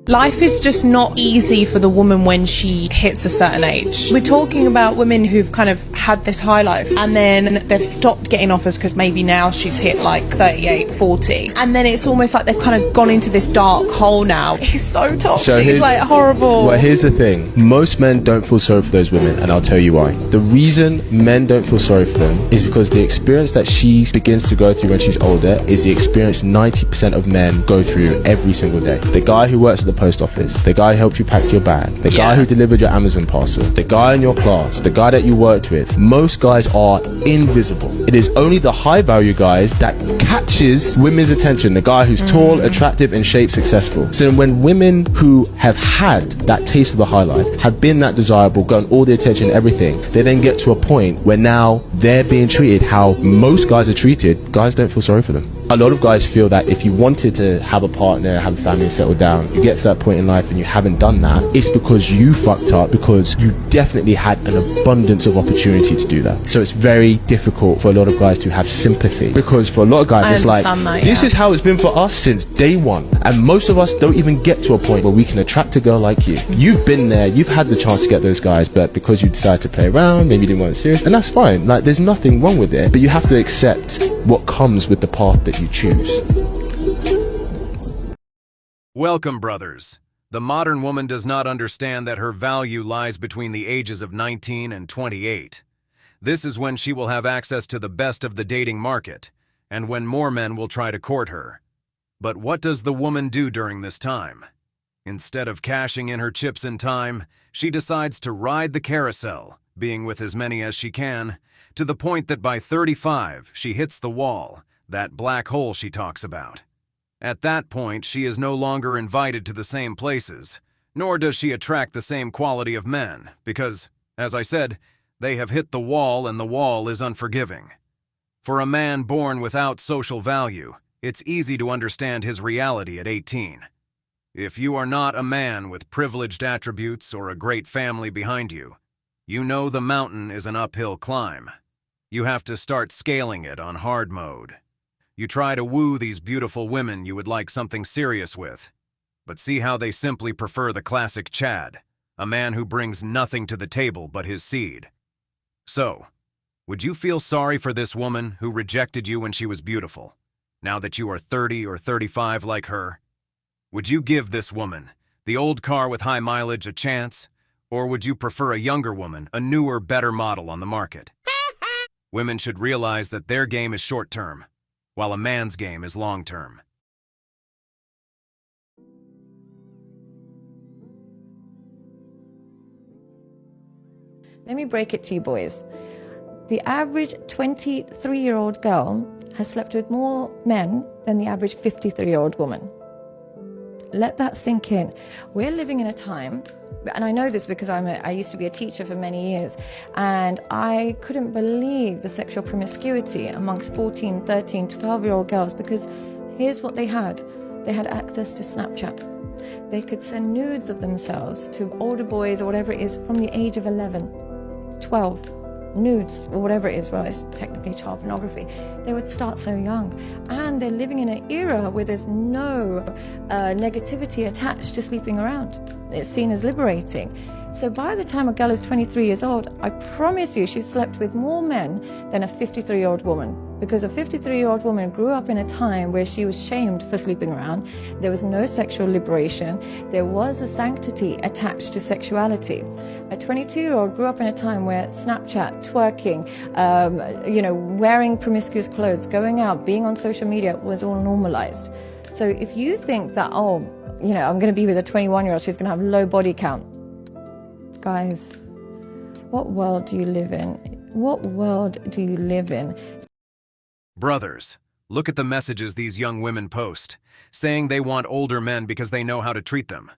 Life is just not easy for the woman when she hits a certain age. We're talking about women who've kind of had this high life and then they've stopped getting offers because maybe now she's hit like 38, 40. And then it's almost like they've kind of gone into this dark hole now. It's so toxic, it's like horrible. Well, here's the thing. Most men don't feel sorry for those women, and I'll tell you why. The reason men don't feel sorry for them is because the experience that she begins to go through when she's older is the experience 90% of men go through every single day. The guy who works at the post office, the guy who helped you pack your bag, the guy who delivered your Amazon parcel, the guy in your class, the guy that you worked with, most guys are invisible. It is only the high value guys that catches women's attention, the guy who's tall, attractive, in shape, successful. So when women who have had that taste of the high life, have been that desirable, gotten all the attention, everything, they then get to a point where now they're being treated how most guys are treated. Guys don't feel sorry for them. A lot of guys feel that if you wanted to have a partner, have a family, and settle down, you get to that point in life and you haven't done that, it's because you fucked up, because you definitely had an abundance of opportunity to do that. So it's very difficult for a lot of guys to have sympathy, because for a lot of guys it's like, this is how it's been for us since day one. And most of us don't even get to a point where we can attract a girl like you. You've been there, you've had the chance to get those guys, but because you decided to play around, maybe you didn't want it serious, and that's fine. Like, there's nothing wrong with it, but you have to accept what comes with the path that you choose. Welcome, brothers. The modern woman does not understand that her value lies between the ages of 19 and 28. This is when she will have access to the best of the dating market, and when more men will try to court her. But what does the woman do during this time? Instead of cashing in her chips in time, she decides to ride the carousel, being with as many as she can, to the point that by 35 she hits the wall, that black hole she talks about. At that point, she is no longer invited to the same places, nor does she attract the same quality of men, because, as I said, they have hit the wall and the wall is unforgiving. For a man born without social value, it's easy to understand his reality at 18. If you are not a man with privileged attributes or a great family behind you, you know the mountain is an uphill climb. You have to start scaling it on hard mode. You try to woo these beautiful women you would like something serious with, but see how they simply prefer the classic Chad, a man who brings nothing to the table but his seed. So, would you feel sorry for this woman who rejected you when she was beautiful, now that you are 30 or 35 like her? Would you give this woman, the old car with high mileage, a chance, or would you prefer a younger woman, a newer, better model on the market? Women should realize that their game is short-term, while a man's game is long-term. Let me break it to you, boys. The average 23-year-old girl has slept with more men than the average 53-year-old woman. Let that sink in. We're living in a time, and I know this because I used to be a teacher for many years, and I couldn't believe the sexual promiscuity amongst 14, 13, 12-year-old girls, because here's what they had. They had access to Snapchat. They could send nudes of themselves to older boys or whatever it is from the age of 11, 12. Nudes or whatever it is, well, it's technically child pornography. They would start so young, and they're living in an era where there's no negativity attached to sleeping around. It's seen as liberating. So by the time a girl is 23 years old, I promise you she's slept with more men than a 53-year-old woman, because a 53-year-old woman grew up in a time where she was shamed for sleeping around. There was no sexual liberation. There was a sanctity attached to sexuality. A 22-year-old grew up in a time where Snapchat, twerking, wearing promiscuous clothes, going out, being on social media was all normalized. So if you think that, I'm going to be with a 21-year-old, she's going to have low body count. Guys, what world do you live in? What world do you live in? Brothers, look at the messages these young women post, saying they want older men because they know how to treat them.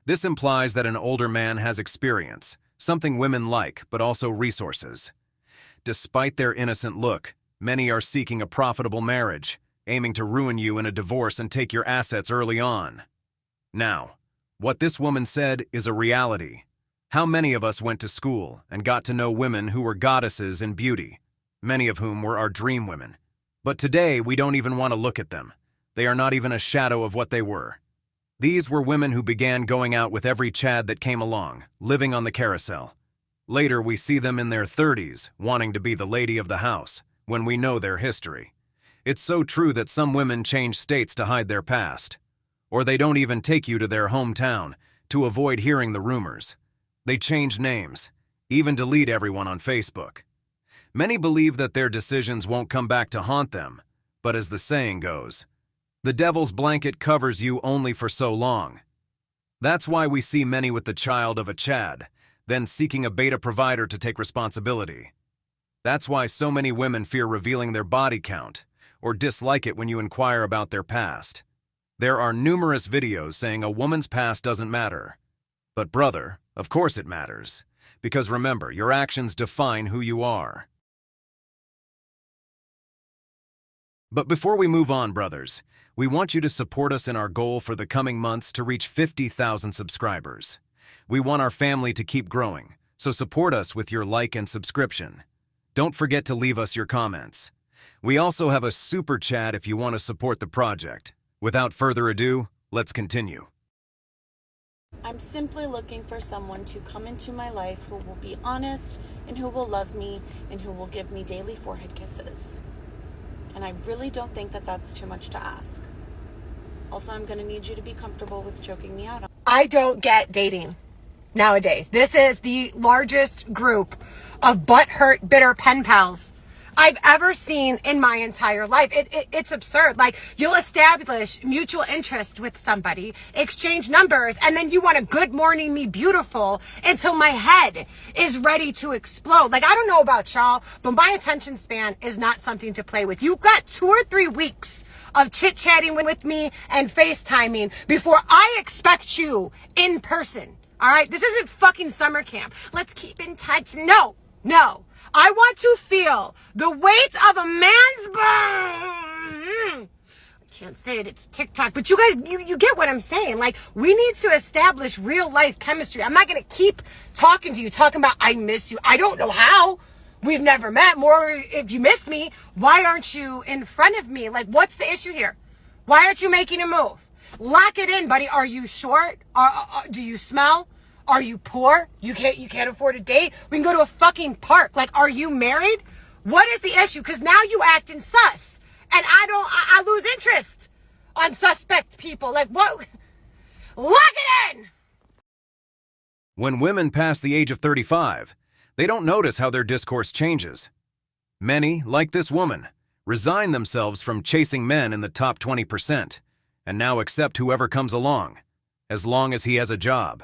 This implies that an older man has experience, something women like, but also resources. Despite their innocent look, many are seeking a profitable marriage, aiming to ruin you in a divorce and take your assets early on. Now, what this woman said is a reality. How many of us went to school and got to know women who were goddesses in beauty, many of whom were our dream women? But today, we don't even want to look at them. They are not even a shadow of what they were. These were women who began going out with every Chad that came along, living on the carousel. Later, we see them in their 30s, wanting to be the lady of the house, when we know their history. It's so true that some women change states to hide their past. Or they don't even take you to their hometown to avoid hearing the rumors. They change names, even delete everyone on Facebook. Many believe that their decisions won't come back to haunt them, but as the saying goes, the devil's blanket covers you only for so long. That's why we see many with the child of a Chad, then seeking a beta provider to take responsibility. That's why so many women fear revealing their body count, or dislike it when you inquire about their past. There are numerous videos saying a woman's past doesn't matter. But brother, of course it matters. Because remember, your actions define who you are. But before we move on, brothers, we want you to support us in our goal for the coming months to reach 50,000 subscribers. We want our family to keep growing, so support us with your like and subscription. Don't forget to leave us your comments. We also have a super chat if you want to support the project. Without further ado, let's continue. I'm simply looking for someone to come into my life who will be honest and who will love me and who will give me daily forehead kisses. And I really don't think that that's too much to ask. Also, I'm going to need you to be comfortable with choking me out. I don't get dating nowadays. This is the largest group of butthurt, bitter pen pals I've ever seen in my entire life. It's absurd. Like, you'll establish mutual interest with somebody, exchange numbers, and then you want to good morning me beautiful until my head is ready to explode. Like, I don't know about y'all, but my attention span is not something to play with. You've got 2 or 3 weeks of chit-chatting with me and FaceTiming before I expect you in person. All right? This isn't fucking summer camp. Let's keep in touch. No. I want to feel the weight of a man's I can't say it, it's TikTok, but you guys, you get what I'm saying. Like, we need to establish real life chemistry. I'm not going to keep talking to you, talking about I miss you. I don't know how. We've never met. More, if you miss me, why aren't you in front of me? Like, what's the issue here? Why aren't you making a move? Lock it in, buddy. Are you short? Do you smell? Are you poor? You can't afford a date? We can go to a fucking park. Like, are you married? What is the issue? Because now you acting sus. And I lose interest on suspect people. Like, what? Lock it in! When women pass the age of 35, they don't notice how their discourse changes. Many, like this woman, resign themselves from chasing men in the top 20% and now accept whoever comes along, as long as he has a job.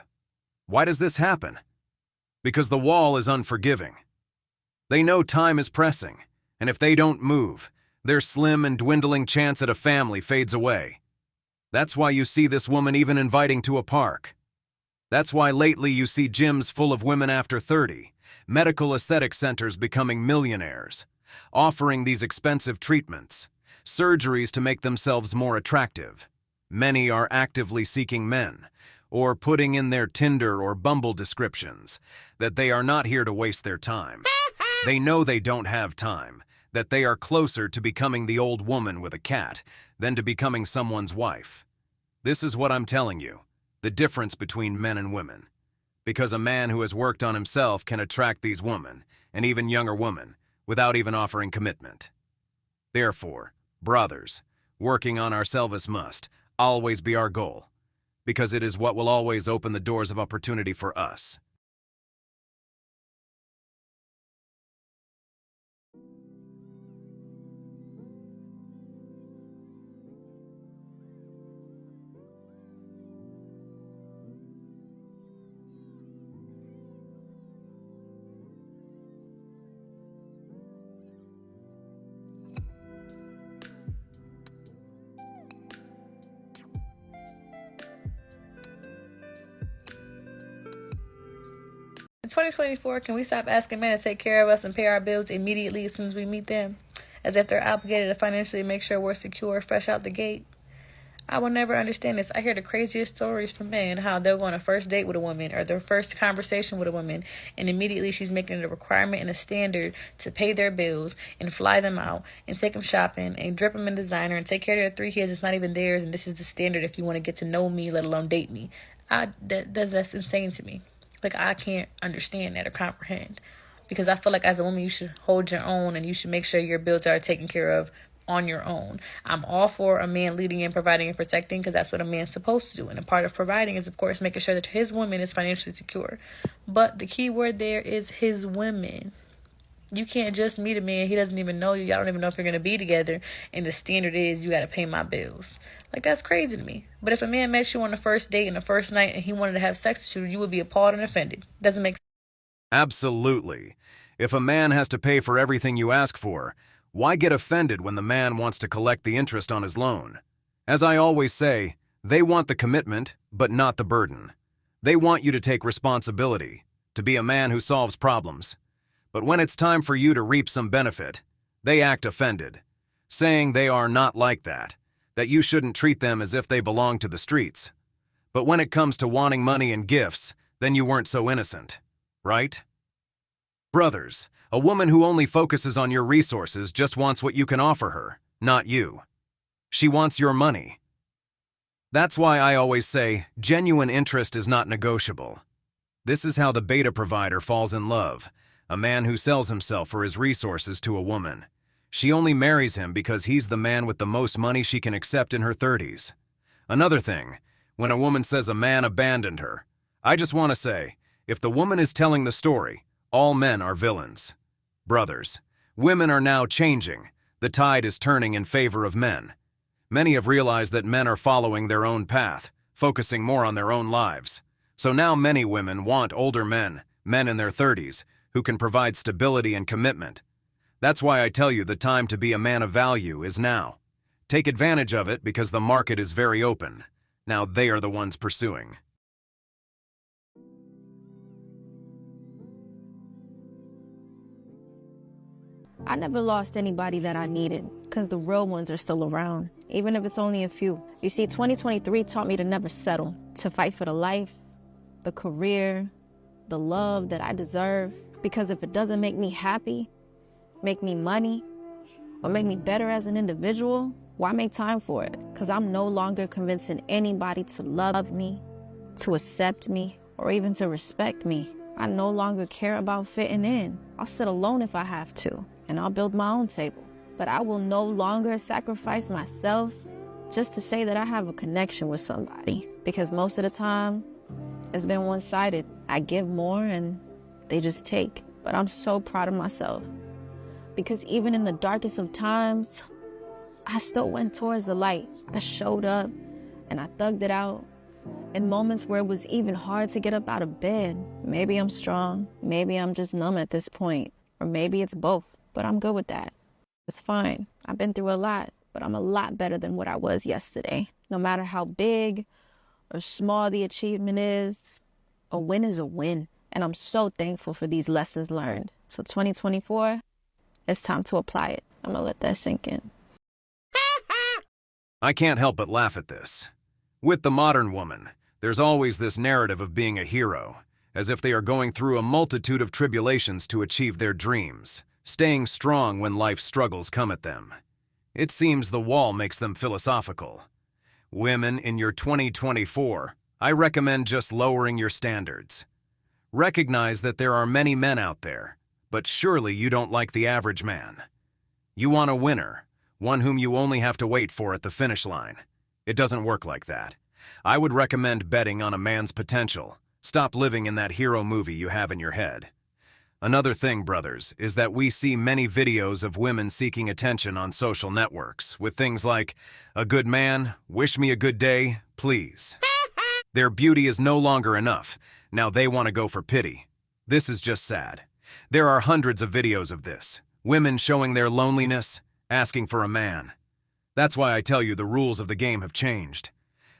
Why does this happen? Because the wall is unforgiving. They know time is pressing, and if they don't move, their slim and dwindling chance at a family fades away. That's why you see this woman even inviting to a park. That's why lately you see gyms full of women after 30, medical aesthetic centers becoming millionaires, offering these expensive treatments, surgeries to make themselves more attractive. Many are actively seeking men, or putting in their Tinder or Bumble descriptions that they are not here to waste their time. They know they don't have time, that they are closer to becoming the old woman with a cat than to becoming someone's wife. This is what I'm telling you, the difference between men and women. Because a man who has worked on himself can attract these women, and even younger women, without even offering commitment. Therefore, brothers, working on ourselves must always be our goal, because it is what will always open the doors of opportunity for us. In 2024, can we stop asking men to take care of us and pay our bills immediately as soon as we meet them, as if they're obligated to financially make sure we're secure fresh out the gate? I will never understand this. I hear the craziest stories from men, how they'll go on a first date with a woman or their first conversation with a woman, and immediately she's making it a requirement and a standard to pay their bills and fly them out and take them shopping and drip them in designer and take care of their 3 kids. It's not even theirs, and this is the standard if you want to get to know me, let alone date me. That's insane to me. Like, I can't understand that or comprehend, because I feel like as a woman, you should hold your own and you should make sure your bills are taken care of on your own. I'm all for a man leading and providing and protecting, because that's what a man's supposed to do. And a part of providing is, of course, making sure that his woman is financially secure. But the key word there is his women. You can't just meet a man, he doesn't even know you, y'all don't even know if you're going to be together, and the standard is you got to pay my bills. Like, that's crazy to me. But if a man met you on the first date and the first night and he wanted to have sex with you, you would be appalled and offended. Doesn't make sense. Absolutely. If a man has to pay for everything you ask for, why get offended when the man wants to collect the interest on his loan? As I always say, they want the commitment, but not the burden. They want you to take responsibility, to be a man who solves problems. But when it's time for you to reap some benefit, they act offended, saying they are not like that you shouldn't treat them as if they belong to the streets. But when it comes to wanting money and gifts, then you weren't so innocent, right? Brothers, a woman who only focuses on your resources just wants what you can offer her, not you. She wants your money. That's why I always say, genuine interest is not negotiable. This is how the beta provider falls in love, a man who sells himself for his resources to a woman. She only marries him because he's the man with the most money she can accept in her 30s. Another thing, when a woman says a man abandoned her, I just want to say, if the woman is telling the story, all men are villains. Brothers, women are now changing. The tide is turning in favor of men. Many have realized that men are following their own path, focusing more on their own lives. So now many women want older men in their 30s, who can provide stability and commitment. That's why I tell you the time to be a man of value is now. Take advantage of it because the market is very open. Now they are the ones pursuing. I never lost anybody that I needed, because the real ones are still around, even if it's only a few. You see, 2023 taught me to never settle, to fight for the life, the career, the love that I deserve. Because if it doesn't make me happy, make me money, or make me better as an individual, why make time for it? Because I'm no longer convincing anybody to love me, to accept me, or even to respect me. I no longer care about fitting in. I'll sit alone if I have to, and I'll build my own table. But I will no longer sacrifice myself just to say that I have a connection with somebody. Because most of the time, it's been one-sided. I give more and they just take. But I'm so proud of myself. Because even in the darkest of times, I still went towards the light. I showed up and I thugged it out. In moments where it was even hard to get up out of bed. Maybe I'm strong, maybe I'm just numb at this point, or maybe it's both, but I'm good with that. It's fine. I've been through a lot, but I'm a lot better than what I was yesterday. No matter how big or small the achievement is, a win is a win. And I'm so thankful for these lessons learned. So 2024, it's time to apply it. I'm gonna let that sink in. I can't help but laugh at this. With the modern woman, there's always this narrative of being a hero, as if they are going through a multitude of tribulations to achieve their dreams, staying strong when life's struggles come at them. It seems the wall makes them philosophical. Women in your 2024, I recommend just lowering your standards. Recognize that there are many men out there, but surely you don't like the average man. You want a winner, one whom you only have to wait for at the finish line. It doesn't work like that. I would recommend betting on a man's potential. Stop living in that hero movie you have in your head. Another thing, brothers, is that we see many videos of women seeking attention on social networks with things like, "A good man, wish me a good day, please." Their beauty is no longer enough. Now they want to go for pity. This is just sad. There are hundreds of videos of this. Women showing their loneliness, asking for a man. That's why I tell you the rules of the game have changed.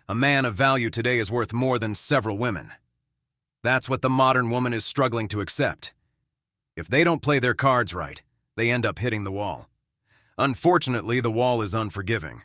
A man of value today is worth more than several women. That's what the modern woman is struggling to accept. If they don't play their cards right, they end up hitting the wall. Unfortunately, the wall is unforgiving.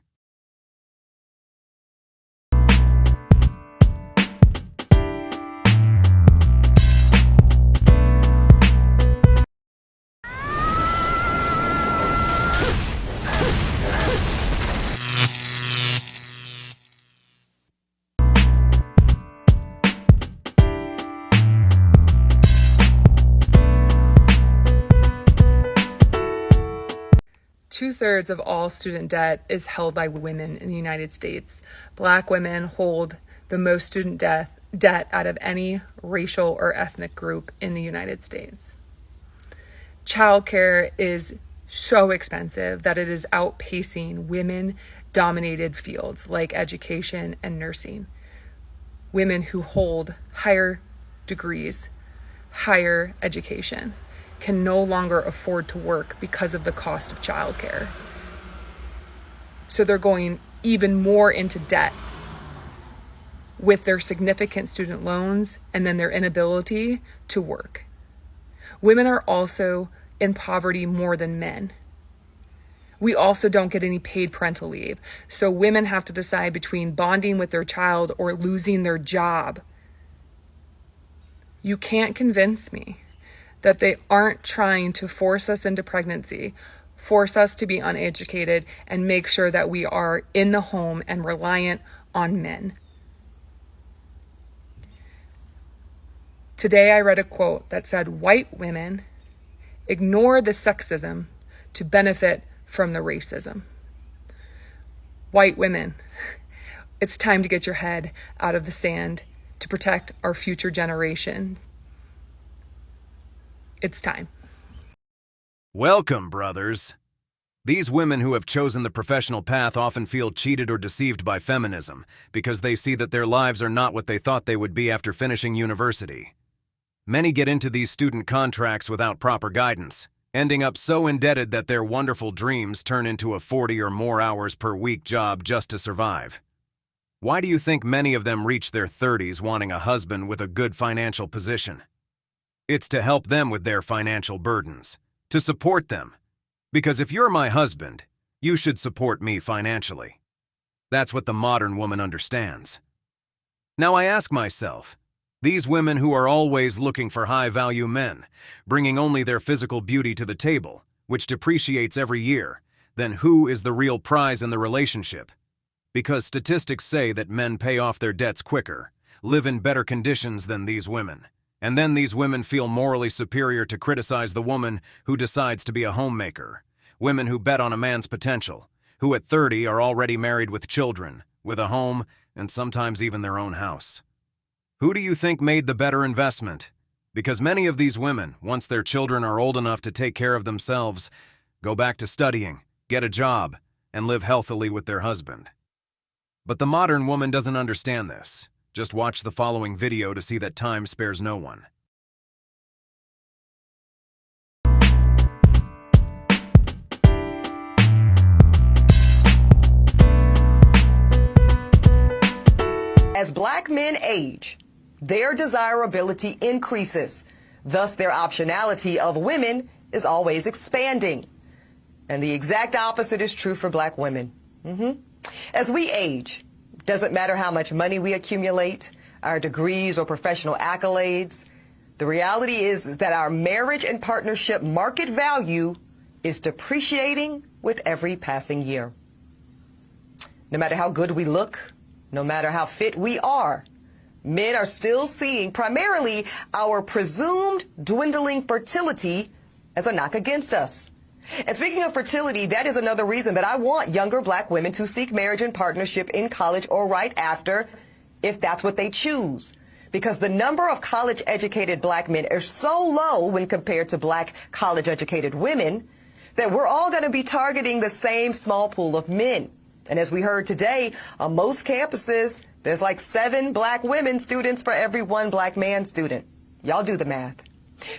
2/3 of all student debt is held by women in the United States. Black women hold the most student debt out of any racial or ethnic group in the United States. Childcare is so expensive that it is outpacing women-dominated fields like education and nursing. Women who hold higher degrees, higher education, can no longer afford to work because of the cost of childcare. So they're going even more into debt with their significant student loans and then their inability to work. Women are also in poverty more than men. We also don't get any paid parental leave. So women have to decide between bonding with their child or losing their job. You can't convince me that they aren't trying to force us into pregnancy, force us to be uneducated, and make sure that we are in the home and reliant on men. Today I read a quote that said, "White women ignore the sexism to benefit from the racism." White women, it's time to get your head out of the sand to protect our future generation. It's time. Welcome, brothers. These women who have chosen the professional path often feel cheated or deceived by feminism because they see that their lives are not what they thought they would be after finishing university. Many get into these student contracts without proper guidance, ending up so indebted that their wonderful dreams turn into a 40 or more hours per week job just to survive. Why do you think many of them reach their 30s wanting a husband with a good financial position? It's to help them with their financial burdens, to support them. Because if you're my husband, you should support me financially. That's what the modern woman understands. Now I ask myself, these women who are always looking for high-value men, bringing only their physical beauty to the table, which depreciates every year, then who is the real prize in the relationship? Because statistics say that men pay off their debts quicker, live in better conditions than these women. And then these women feel morally superior to criticize the woman who decides to be a homemaker. Women who bet on a man's potential, who at 30 are already married with children, with a home, and sometimes even their own house. Who do you think made the better investment? Because many of these women, once their children are old enough to take care of themselves, go back to studying, get a job, and live healthily with their husband. But the modern woman doesn't understand this. Just watch the following video to see that time spares no one. As Black men age, their desirability increases. Thus, their optionality of women is always expanding. And the exact opposite is true for Black women. As we age, doesn't matter how much money we accumulate, our degrees or professional accolades, the reality is that our marriage and partnership market value is depreciating with every passing year. No matter how good we look, no matter how fit we are, men are still seeing primarily our presumed dwindling fertility as a knock against us. And speaking of fertility, that is another reason that I want younger Black women to seek marriage and partnership in college or right after, if that's what they choose. Because the number of college-educated Black men is so low when compared to Black college-educated women that we're all going to be targeting the same small pool of men. And as we heard today, on most campuses, there's like 7 Black women students for every 1 Black man student. Y'all do the math.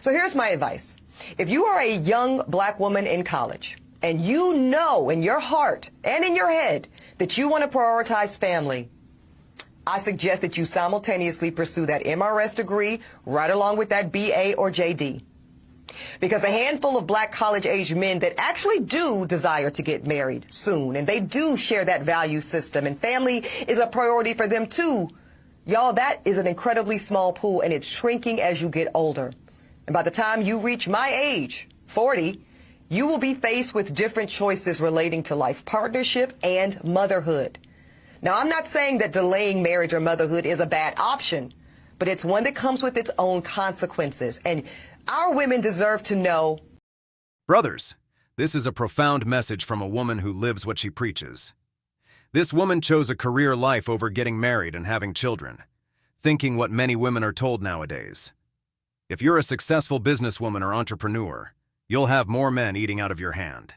So here's my advice. If you are a young Black woman in college and you know in your heart and in your head that you want to prioritize family, I suggest that you simultaneously pursue that MRS degree right along with that BA or JD. Because a handful of Black college-age men that actually do desire to get married soon, and they do share that value system, and family is a priority for them too, y'all, that is an incredibly small pool, and it's shrinking as you get older. And by the time you reach my age, 40, you will be faced with different choices relating to life partnership and motherhood. Now, I'm not saying that delaying marriage or motherhood is a bad option, but it's one that comes with its own consequences. And our women deserve to know. Brothers, This is a profound message from a woman who lives what she preaches. This woman chose a career life over getting married and having children, thinking what many women are told nowadays. If you're a successful businesswoman or entrepreneur, you'll have more men eating out of your hand.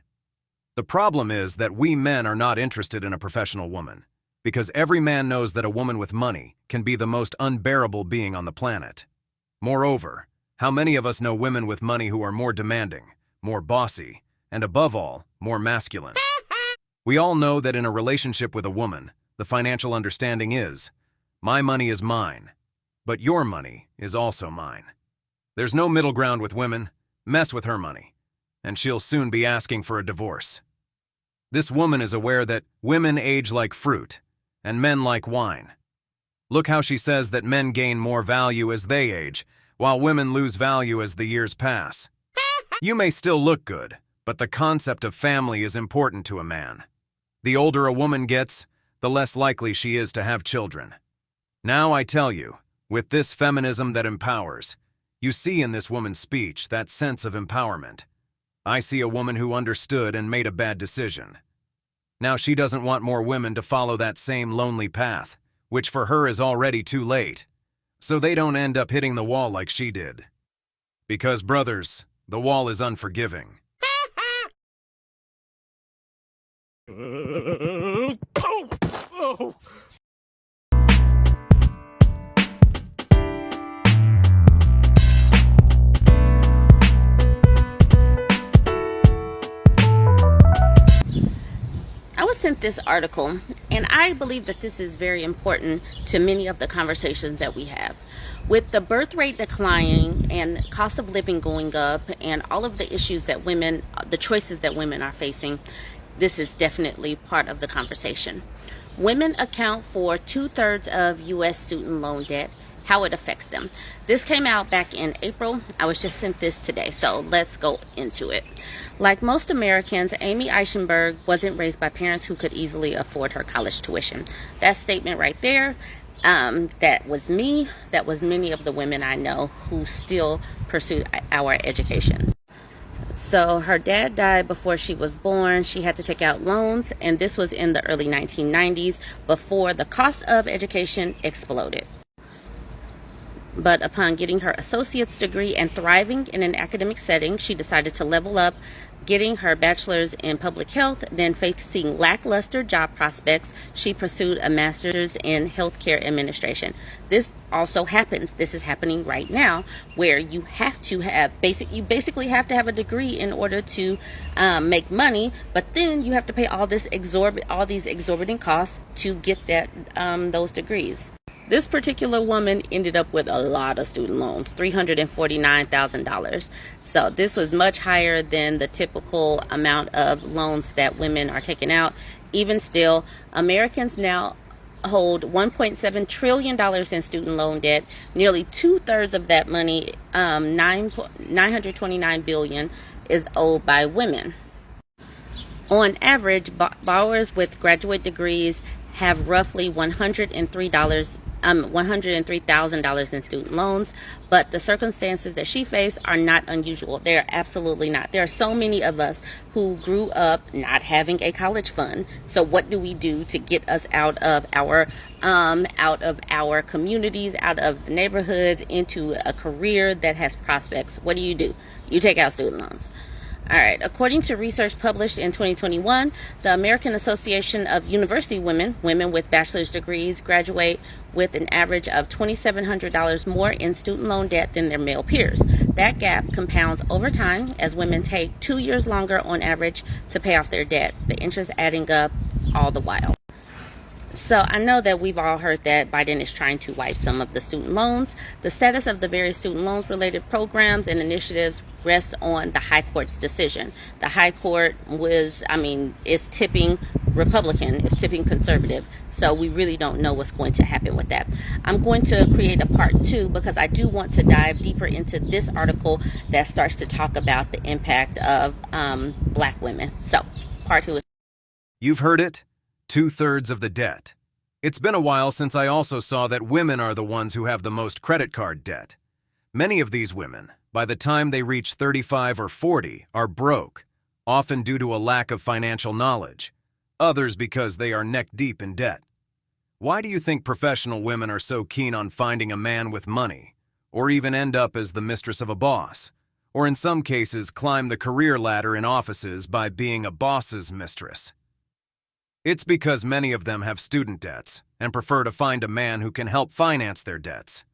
The problem is that we men are not interested in a professional woman, because every man knows that a woman with money can be the most unbearable being on the planet. Moreover, how many of us know women with money who are more demanding, more bossy, and above all, more masculine? We all know that in a relationship with a woman, the financial understanding is, my money is mine, but your money is also mine. There's no middle ground with women. Mess with her money, and she'll soon be asking for a divorce. This woman is aware that women age like fruit, and men like wine. Look how she says that men gain more value as they age, while women lose value as the years pass. You may still look good, but the concept of family is important to a man. The older a woman gets, the less likely she is to have children. Now I tell you, with this feminism that empowers, you see in this woman's speech that sense of empowerment. I see a woman who understood and made a bad decision. Now she doesn't want more women to follow that same lonely path, which for her is already too late, so they don't end up hitting the wall like she did. Because, brothers, the wall is unforgiving. I was sent this article, and I believe that this is very important to many of the conversations that we have. With the birth rate declining and cost of living going up and all of the issues that women, the choices that women are facing, this is definitely part of the conversation. Women account for 2/3 of U.S. student loan debt, how it affects them. This came out back in April. I was just sent this today, so let's go into it. Like most Americans, Amy Eichenberg wasn't raised by parents who could easily afford her college tuition. That statement right there, that was me. That was many of the women I know who still pursue our educations. So her dad died before she was born. She had to take out loans, and this was in the early 1990s before the cost of education exploded. But upon getting her associate's degree and thriving in an academic setting, she decided to level up, getting her bachelor's in public health. Then, facing lackluster job prospects, she pursued a master's in healthcare administration. This also happens. This is happening right now, where you have to have you basically have to have a degree in order to make money, but then you have to pay all these exorbitant costs to get those degrees. This particular woman ended up with a lot of student loans, $349,000. So this was much higher than the typical amount of loans that women are taking out. Even still, Americans now hold $1.7 trillion in student loan debt. Nearly 2/3 of that money, $929 billion, is owed by women. On average, borrowers with graduate degrees have roughly $103,000 in student loans, but the circumstances that she faced are not unusual. They're absolutely not. There are so many of us who grew up not having a college fund. So what do we do to get us out of our communities, out of the neighborhoods, into a career that has prospects? What do? You take out student loans. All right. According to research published in 2021, the American Association of University Women with bachelor's degrees graduate with an average of $2,700 more in student loan debt than their male peers. That gap compounds over time as women take 2 years longer on average to pay off their debt, the interest adding up all the while. So I know that we've all heard that Biden is trying to wipe some of the student loans. The status of the various student loans related programs and initiatives rests on the High Court's decision. The High Court is tipping Republican, is tipping conservative. So we really don't know what's going to happen with that. I'm going to create a part 2 because I do want to dive deeper into this article that starts to talk about the impact of Black women. So part 2 is... You've heard it. 2/3 of the debt. It's been a while since I also saw that women are the ones who have the most credit card debt. Many of these women, by the time they reach 35 or 40, are broke, often due to a lack of financial knowledge, others because they are neck-deep in debt. Why do you think professional women are so keen on finding a man with money, or even end up as the mistress of a boss, or in some cases climb the career ladder in offices by being a boss's mistress? It's because many of them have student debts and prefer to find a man who can help finance their debts.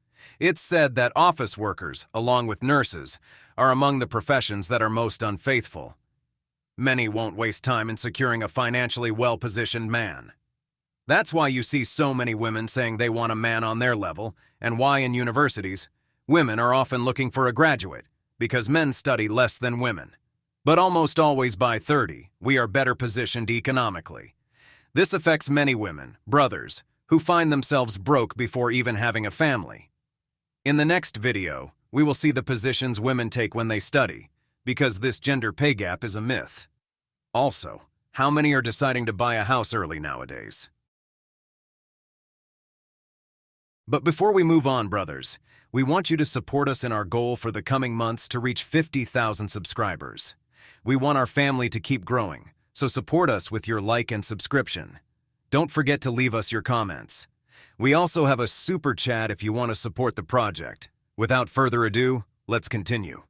It's said that office workers, along with nurses, are among the professions that are most unfaithful. Many won't waste time in securing a financially well-positioned man. That's why you see so many women saying they want a man on their level, and why in universities, women are often looking for a graduate, because men study less than women. But almost always by 30, we are better positioned economically. This affects many women, brothers, who find themselves broke before even having a family. In the next video, we will see the positions women take when they study, because this gender pay gap is a myth. Also, how many are deciding to buy a house early nowadays? But before we move on, brothers, we want you to support us in our goal for the coming months to reach 50,000 subscribers. We want our family to keep growing, so support us with your like and subscription. Don't forget to leave us your comments. We also have a super chat if you want to support the project. Without further ado, let's continue.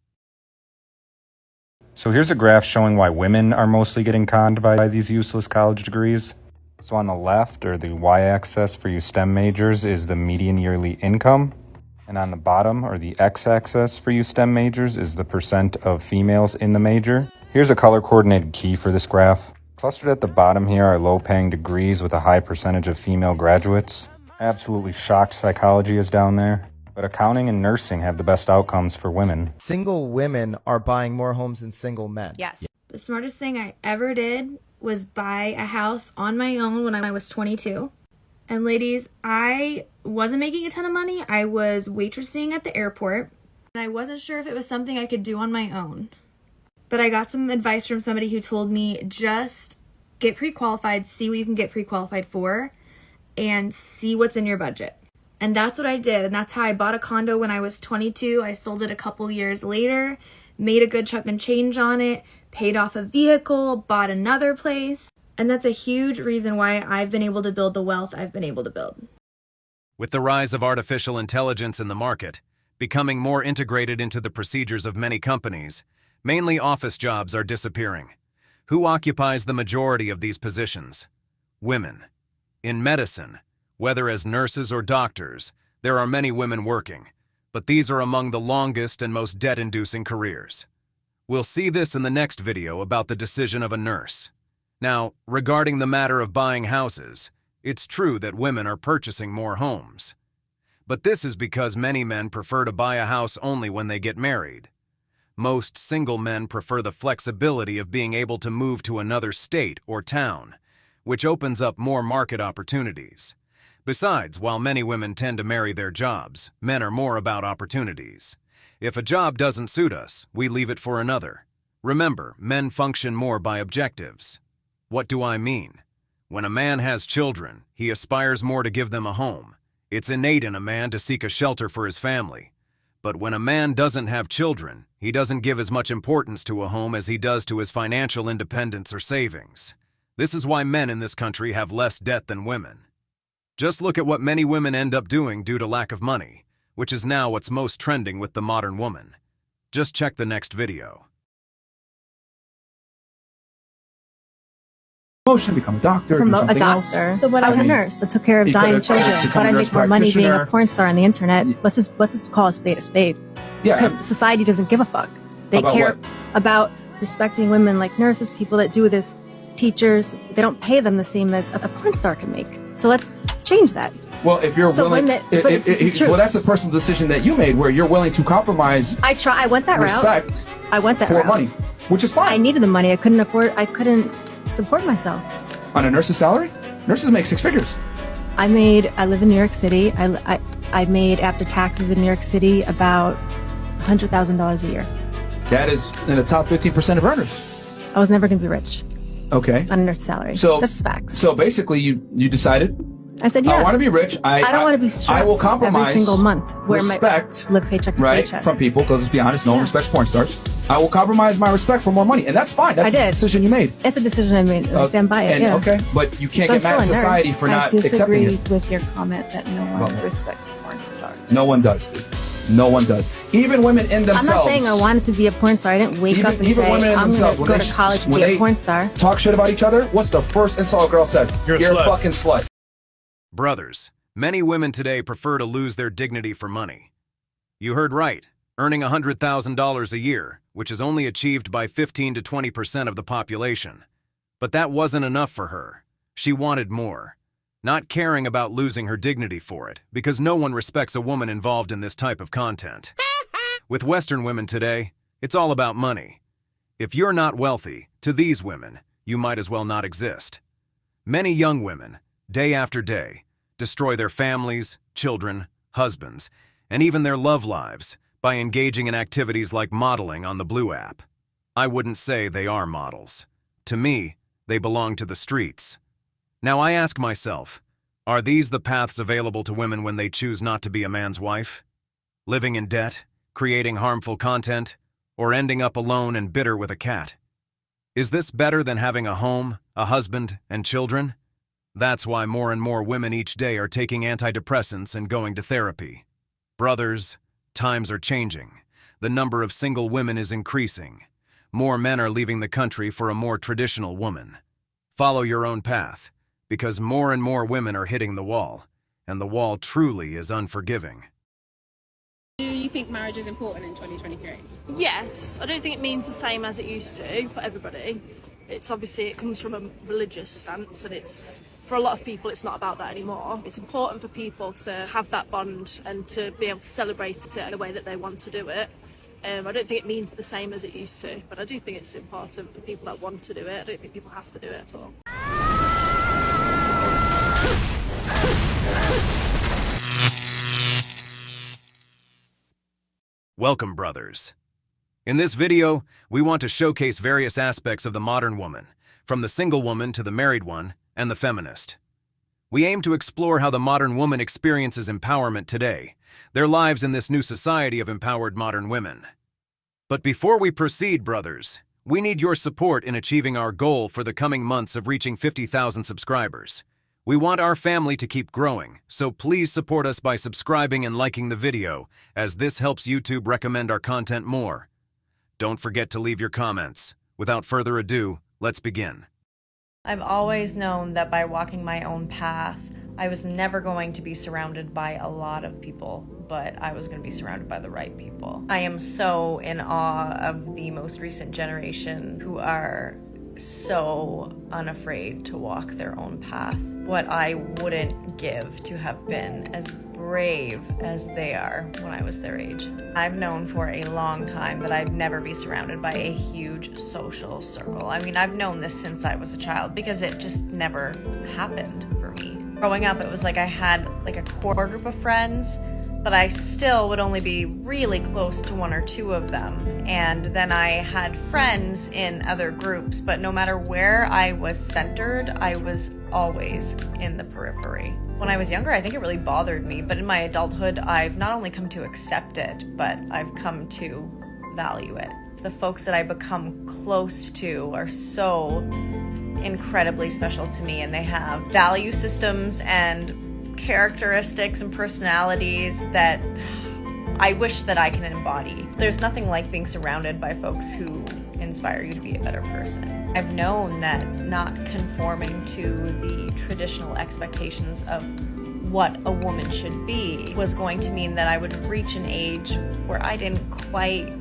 So here's a graph showing why women are mostly getting conned by these useless college degrees. So on the left, or the y-axis for you STEM majors, is the median yearly income. And on the bottom, or the x-axis for you STEM majors, is the percent of females in the major. Here's a color-coordinated key for this graph. Clustered at the bottom here are low-paying degrees with a high percentage of female graduates. Absolutely shocked psychology is down there. But accounting and nursing have the best outcomes for women. Single women are buying more homes than single men. Yes. The smartest thing I ever did was buy a house on my own when I was 22. And ladies, I wasn't making a ton of money. I was waitressing at the airport. And I wasn't sure if it was something I could do on my own. But I got some advice from somebody who told me just get pre-qualified, see what you can get pre-qualified for, and see what's in your budget. And that's what I did. And that's how I bought a condo when I was 22. I sold it a couple years later, made a good chunk and change on it, paid off a vehicle, bought another place. And that's a huge reason why I've been able to build the wealth I've been able to build. With the rise of artificial intelligence in the market, becoming more integrated into the procedures of many companies, mainly office jobs are disappearing. Who occupies the majority of these positions? Women. In medicine, whether as nurses or doctors, there are many women working, but these are among the longest and most debt-inducing careers. We'll see this in the next video about the decision of a nurse. Now, regarding the matter of buying houses, it's true that women are purchasing more homes. But this is because many men prefer to buy a house only when they get married. Most single men prefer the flexibility of being able to move to another state or town, which opens up more market opportunities. Besides, while many women tend to marry their jobs, men are more about opportunities. If a job doesn't suit us, we leave it for another. Remember, men function more by objectives. What do I mean? When a man has children, he aspires more to give them a home. It's innate in a man to seek a shelter for his family. But when a man doesn't have children, he doesn't give as much importance to a home as he does to his financial independence or savings. This is why men in this country have less debt than women. Just look at what many women end up doing due to lack of money, which is now what's most trending with the modern woman. Just check the next video. Promotion, become a doctor, do something else. So when I was a nurse, I took care of dying children, but I make more money being a porn star on the internet. Let's just call a spade a spade. Yeah. Because society doesn't give a fuck. They About care what? about respecting women like nurses, people that do this, teachers. They don't pay them the same as a porn star can make. So let's change that. Well, if you're willing, well, that's a personal decision that you made, where you're willing to compromise. I went that route. Respect. I went that for route. money, which is fine. I needed the money. I couldn't support myself. On a nurse's salary, nurses make six figures. I live in New York City. I made after taxes in New York City about $100,000 a year. That is in the top 15% of earners. I was never going to be rich. Okay. On a nurse's salary. So that's facts. So basically, you decided I said, yeah. I want to be rich. I don't want to be stressed I will compromise every single month where respect, live paycheck to right, paycheck. from people, because let's be honest, no one respects porn stars. I will compromise my respect for more money, and that's fine. That's a decision you made. It's a decision I made. I stand by it, And, yeah. Okay, but you can't So get mad at I'm still a society nurse. for not I accepting disagree it. with your comment that no one respects porn stars. No one does, dude. No one does. Even women in themselves. I'm not saying I wanted to be a porn star. I didn't wake up and even say, women in I'm going themselves, to when go they to college and when be they a porn star. talk shit about each other, what's the first insult a girl says? You're a fucking slut. Brothers, many women today prefer to lose their dignity for money. You heard right, earning $100,000 a year, which is only achieved by 15 to 20% of the population. But that wasn't enough for her. She wanted more. Not caring about losing her dignity for it, because no one respects a woman involved in this type of content. With Western women today, it's all about money. If you're not wealthy, to these women, you might as well not exist. Many young women, day after day, destroy their families, children, husbands, and even their love lives by engaging in activities like modeling on the Blue app. I wouldn't say they are models. To me, they belong to the streets. Now I ask myself, are these the paths available to women when they choose not to be a man's wife? Living in debt, creating harmful content, or ending up alone and bitter with a cat? Is this better than having a home, a husband, and children? That's why more and more women each day are taking antidepressants and going to therapy. Brothers, times are changing. The number of single women is increasing. More men are leaving the country for a more traditional woman. Follow your own path, because more and more women are hitting the wall, and the wall truly is unforgiving. Do you think marriage is important in 2023? Yes, I don't think it means the same as it used to for everybody. It's obviously, it comes from a religious stance, and it's, for a lot of people, it's not about that anymore. It's important for people to have that bond and to be able to celebrate it in the way that they want to do it. I don't think it means the same as it used to, but I do think it's important for people that want to do it. I don't think people have to do it at all. Welcome, brothers. In this video, we want to showcase various aspects of the modern woman, from the single woman to the married one and the feminist. We aim to explore how the modern woman experiences empowerment today, their lives in this new society of empowered modern women. But before we proceed, brothers, we need your support in achieving our goal for the coming months of reaching 50,000 subscribers. We want our family to keep growing, so please support us by subscribing and liking the video, as this helps YouTube recommend our content more. Don't forget to leave your comments. Without further ado, let's begin. I've always known that by walking my own path, I was never going to be surrounded by a lot of people, but I was going to be surrounded by the right people. I am so in awe of the most recent generation who are so unafraid to walk their own path. What I wouldn't give to have been as brave as they are when I was their age. I've known for a long time that I'd never be surrounded by a huge social circle. I mean, I've known this since I was a child because it just never happened for me. Growing up, it was like I had like a core group of friends, but I still would only be really close to one or two of them. And then I had friends in other groups, but no matter where I was centered, I was always in the periphery. When I was younger, I think it really bothered me, but in my adulthood, I've not only come to accept it, but I've come to value it. The folks that I become close to are so incredibly special to me, and they have value systems and characteristics and personalities that I wish that I can embody. There's nothing like being surrounded by folks who inspire you to be a better person. I've known that not conforming to the traditional expectations of what a woman should be was going to mean that I would reach an age where I didn't quite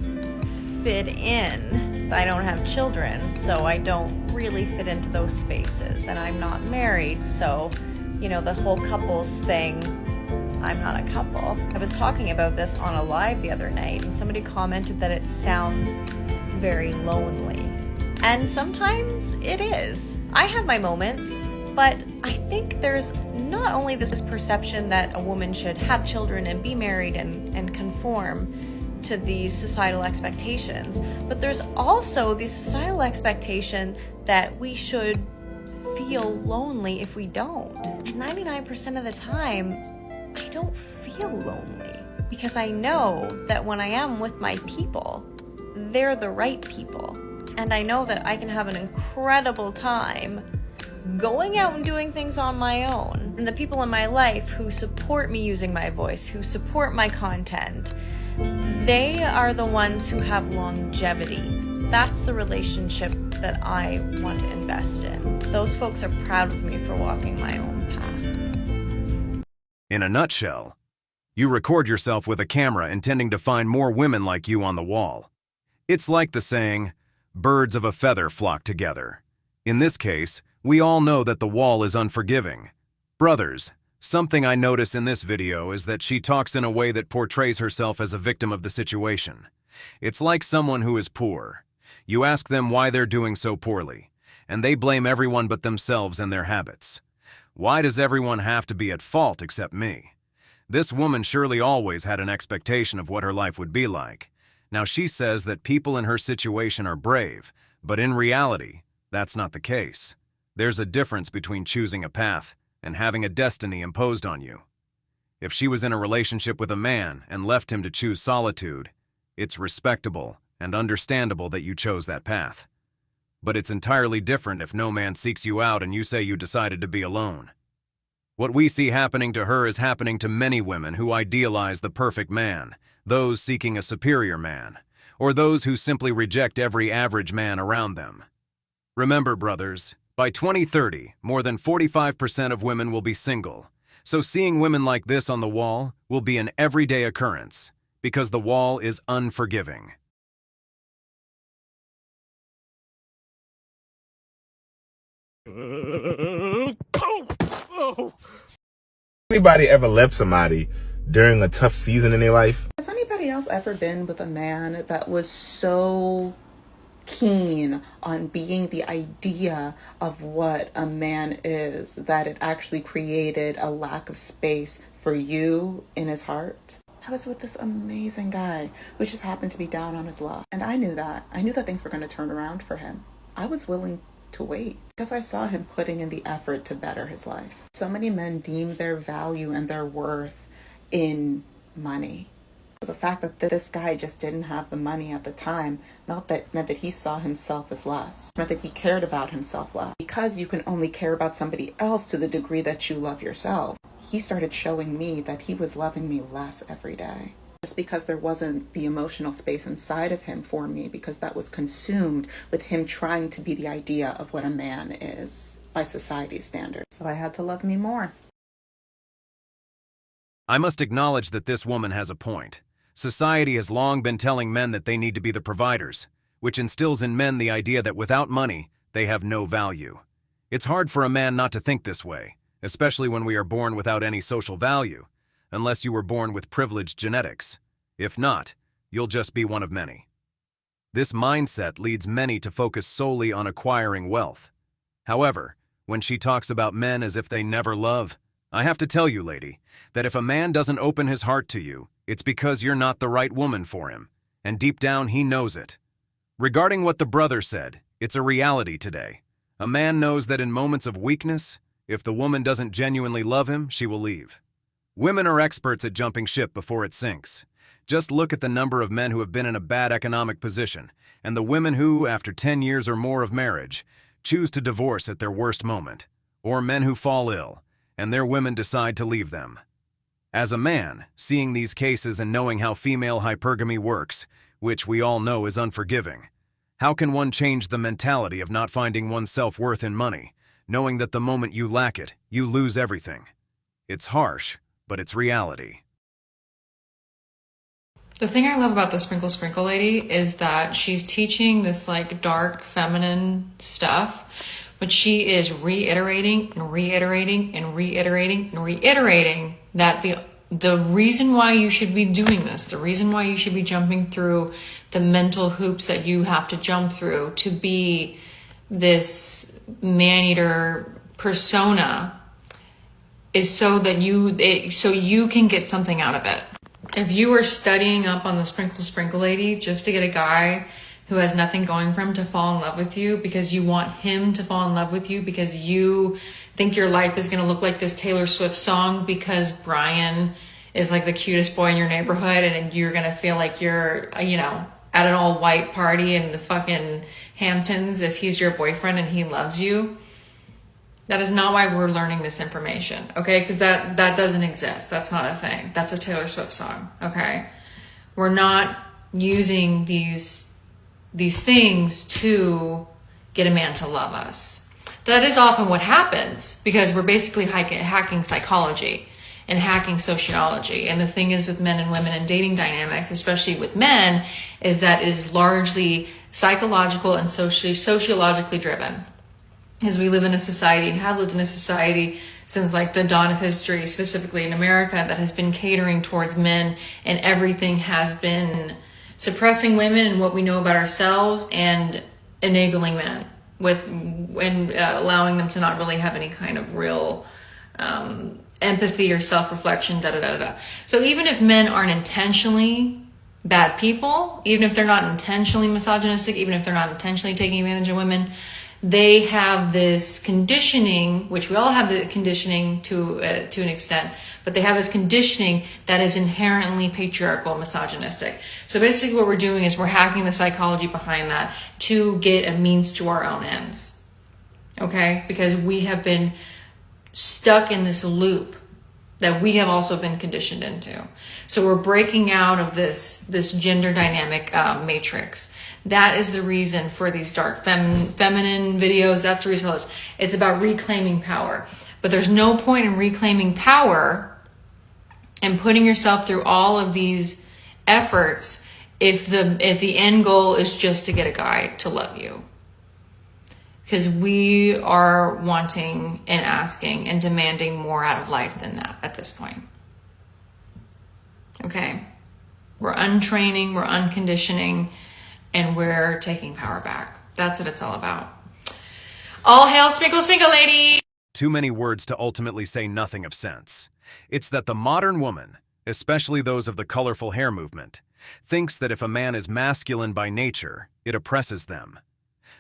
fit in. I don't have children, so I don't really fit into those spaces, and I'm not married, so, you know, the whole couples thing, I'm not a couple. I was talking about this on a live the other night, and somebody commented that it sounds very lonely. And sometimes it is. I have my moments, but I think there's not only this perception that a woman should have children and be married and conform to these societal expectations, but there's also the societal expectation that we should feel lonely if we don't. And 99% of the time, I don't feel lonely because I know that when I am with my people, they're the right people. And I know that I can have an incredible time going out and doing things on my own. And the people in my life who support me using my voice, who support my content, they are the ones who have longevity. That's the relationship that I want to invest in. Those folks are proud of me for walking my own path. In a nutshell, you record yourself with a camera intending to find more women like you on the wall. It's like the saying, birds of a feather flock together. In this case, we all know that the wall is unforgiving. Brothers, something I notice in this video is that she talks in a way that portrays herself as a victim of the situation. It's like someone who is poor. You ask them why they're doing so poorly, and they blame everyone but themselves and their habits. Why does everyone have to be at fault except me? This woman surely always had an expectation of what her life would be like. Now she says that people in her situation are brave, but in reality, that's not the case. There's a difference between choosing a path and having a destiny imposed on you. If she was in a relationship with a man and left him to choose solitude, it's respectable and understandable that you chose that path. But it's entirely different if no man seeks you out and you say you decided to be alone. What we see happening to her is happening to many women who idealize the perfect man, those seeking a superior man, or those who simply reject every average man around them. Remember, brothers, by 2030, more than 45% of women will be single, so seeing women like this on the wall will be an everyday occurrence, because the wall is unforgiving. Anybody ever left somebody during a tough season in their life? Has anybody else ever been with a man that was so keen on being the idea of what a man is that it actually created a lack of space for you in his heart? I was with this amazing guy who just happened to be down on his luck. And I knew that. I knew that things were going to turn around for him. I was willing to wait because I saw him putting in the effort to better his life. So many men deem their value and their worth in money. The fact that this guy just didn't have the money at the time meant that he saw himself as less, meant that he cared about himself less. Because you can only care about somebody else to the degree that you love yourself, he started showing me that he was loving me less every day. Just because there wasn't the emotional space inside of him for me, because that was consumed with him trying to be the idea of what a man is by society's standards. So I had to love me more. I must acknowledge that this woman has a point. Society has long been telling men that they need to be the providers, which instills in men the idea that without money, they have no value. It's hard for a man not to think this way, especially when we are born without any social value, unless you were born with privileged genetics. If not, you'll just be one of many. This mindset leads many to focus solely on acquiring wealth. However, when she talks about men as if they never love, I have to tell you, lady, that if a man doesn't open his heart to you, it's because you're not the right woman for him, and deep down he knows it. Regarding what the brother said, it's a reality today. A man knows that in moments of weakness, if the woman doesn't genuinely love him, she will leave. Women are experts at jumping ship before it sinks. Just look at the number of men who have been in a bad economic position, and the women who, after 10 years or more of marriage, choose to divorce at their worst moment, or men who fall ill, and their women decide to leave them. As a man, seeing these cases and knowing how female hypergamy works, which we all know is unforgiving, how can one change the mentality of not finding one's self-worth in money, knowing that the moment you lack it, you lose everything? It's harsh, but it's reality. The thing I love about the Sprinkle Lady is that she's teaching this like dark feminine stuff, but she is reiterating and reiterating and reiterating and reiterating that the reason why you should be doing this, the reason why you should be jumping through the mental hoops that you have to jump through to be this man-eater persona is so that you can get something out of it. If you were studying up on the Sprinkle Lady just to get a guy who has nothing going for him to fall in love with you because you want him to fall in love with you because you think your life is going to look like this Taylor Swift song because Brian is like the cutest boy in your neighborhood, and you're going to feel like you're, you know, at an all white party in the fucking Hamptons if he's your boyfriend and he loves you. That is not why we're learning this information, okay? Because that doesn't exist. That's not a thing. That's a Taylor Swift song, okay? We're not using these things to get a man to love us. That is often what happens because we're basically hacking psychology and hacking sociology. And the thing is with men and women and dating dynamics, especially with men, is that it is largely psychological and sociologically driven. Because we live in a society and have lived in a society since like the dawn of history, specifically in America, that has been catering towards men, and everything has been suppressing women and what we know about ourselves and enabling men and allowing them to not really have any kind of real empathy or self-reflection, So even if men aren't intentionally bad people, even if they're not intentionally misogynistic, even if they're not intentionally taking advantage of women, they have this conditioning, which we all have the conditioning to an extent, but they have this conditioning that is inherently patriarchal and misogynistic. So basically what we're doing is we're hacking the psychology behind that to get a means to our own ends. Okay? Because we have been stuck in this loop that we have also been conditioned into. So we're breaking out of this gender dynamic matrix. That is the reason for these dark feminine videos. That's the reason for this. It's about reclaiming power. But there's no point in reclaiming power and putting yourself through all of these efforts if the end goal is just to get a guy to love you. Because we are wanting and asking and demanding more out of life than that at this point. Okay? We're untraining, we're unconditioning, and we're taking power back. That's what it's all about. All hail Sprinkle Sprinkle Lady! Too many words to ultimately say nothing of sense. It's that the modern woman, especially those of the colorful hair movement, thinks that if a man is masculine by nature, it oppresses them.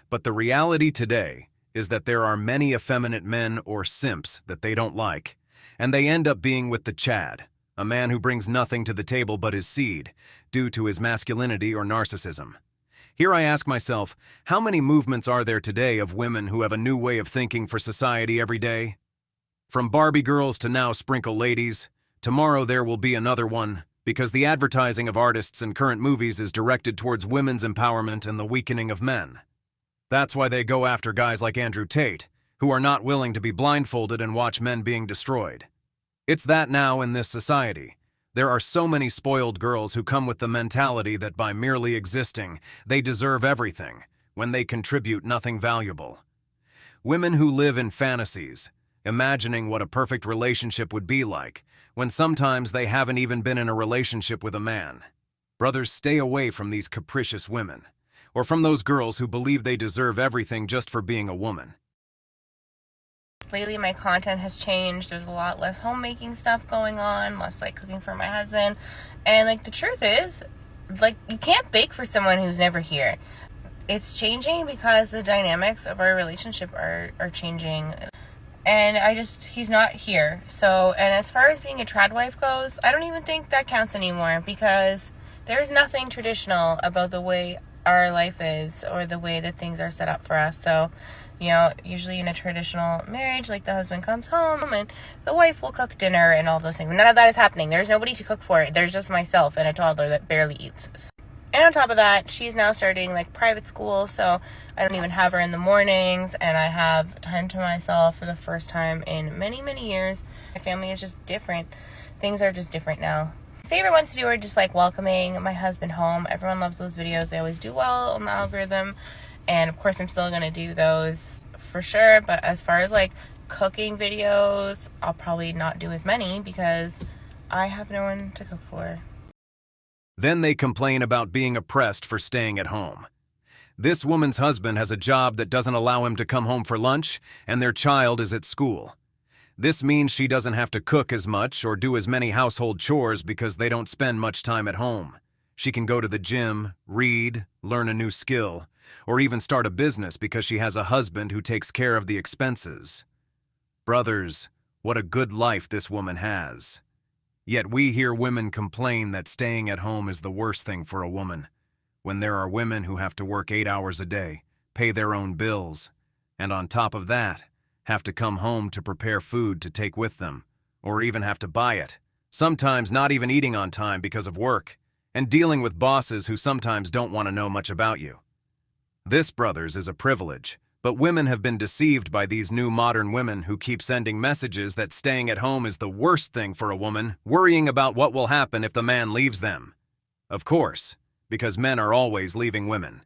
But the reality today is that there are many effeminate men or simps that they don't like, and they end up being with the Chad, a man who brings nothing to the table but his seed, due to his masculinity or narcissism. Here I ask myself, how many movements are there today of women who have a new way of thinking for society every day? From Barbie girls to now Sprinkle ladies, tomorrow there will be another one, because the advertising of artists and current movies is directed towards women's empowerment and the weakening of men. That's why they go after guys like Andrew Tate, who are not willing to be blindfolded and watch men being destroyed. It's that now in this society. There are so many spoiled girls who come with the mentality that by merely existing, they deserve everything, when they contribute nothing valuable. Women who live in fantasies, imagining what a perfect relationship would be like, when sometimes they haven't even been in a relationship with a man. Brothers, stay away from these capricious women, or from those girls who believe they deserve everything just for being a woman. Lately my content has changed. There's a lot less homemaking stuff going on, less like cooking for my husband. And like the truth is, like you can't bake for someone who's never here. It's changing because the dynamics of our relationship are changing. And he's not here. So, and as far as being a trad wife goes, I don't even think that counts anymore because there's nothing traditional about the way our life is or the way that things are set up for us. So, you know, usually in a traditional marriage, like the husband comes home and the wife will cook dinner and all those things. None of that is happening. There's nobody to cook for. There's just myself and a toddler that barely eats. And on top of that, she's now starting like private school, so I don't even have her in the mornings, and I have time to myself for the first time in many, many years. My family is just different. Things are just different now. Favorite ones to do are just like welcoming my husband home. Everyone loves those videos. They always do well on the algorithm. And of course I'm still going to do those for sure. But as far as like cooking videos, I'll probably not do as many because I have no one to cook for. Then they complain about being oppressed for staying at home. This woman's husband has a job that doesn't allow him to come home for lunch, and their child is at school. This means she doesn't have to cook as much or do as many household chores because they don't spend much time at home. She can go to the gym, read, learn a new skill, or even start a business because she has a husband who takes care of the expenses. Brothers, what a good life this woman has. Yet we hear women complain that staying at home is the worst thing for a woman, when there are women who have to work 8 hours a day, pay their own bills, and on top of that, have to come home to prepare food to take with them, or even have to buy it, sometimes not even eating on time because of work, and dealing with bosses who sometimes don't want to know much about you. This, brothers, is a privilege, but women have been deceived by these new modern women who keep sending messages that staying at home is the worst thing for a woman, worrying about what will happen if the man leaves them. Of course, because men are always leaving women.